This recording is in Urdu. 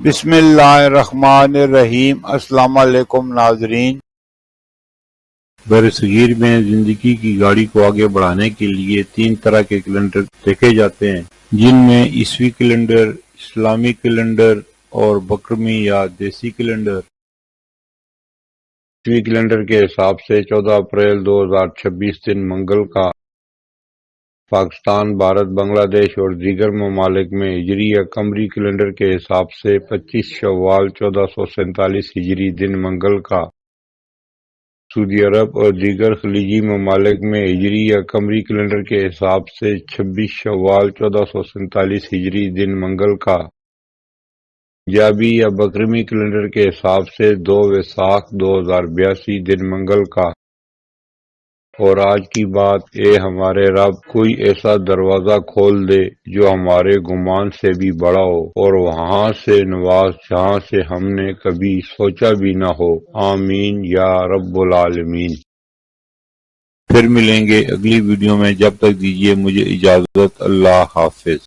بسم اللہ الرحمن الرحیم۔ السلام علیکم ناظرین۔ برصغیر میں زندگی کی گاڑی کو آگے بڑھانے کے لیے 3 طرح کے کیلنڈر دیکھے جاتے ہیں، جن میں عیسوی کیلنڈر، اسلامی کیلنڈر اور بکرمی یا دیسی کیلنڈر۔ عیسوی کیلنڈر کے حساب سے 14 اپریل 2026 دن منگل کا پاکستان، بھارت، بنگلہ دیش اور دیگر ممالک میں ہجری یا قمری کیلنڈر کے حساب سے 25 شوال 1447 ہجری دن منگل کا، سعودی عرب اور دیگر خلیجی ممالک میں ہجری یا قمری کیلنڈر کے حساب سے 26 شوال 1447 ہجری دن منگل کا، پنجابی یا بکرمی کیلنڈر کے حساب سے 2 ویساکھ 2082 دن منگل کا۔ اور آج کی بات، اے ہمارے رب، کوئی ایسا دروازہ کھول دے جو ہمارے گمان سے بھی بڑا ہو، اور وہاں سے نواز جہاں سے ہم نے کبھی سوچا بھی نہ ہو، آمین یا رب العالمین۔ پھر ملیں گے اگلی ویڈیو میں، جب تک دیجیے مجھے اجازت، اللہ حافظ۔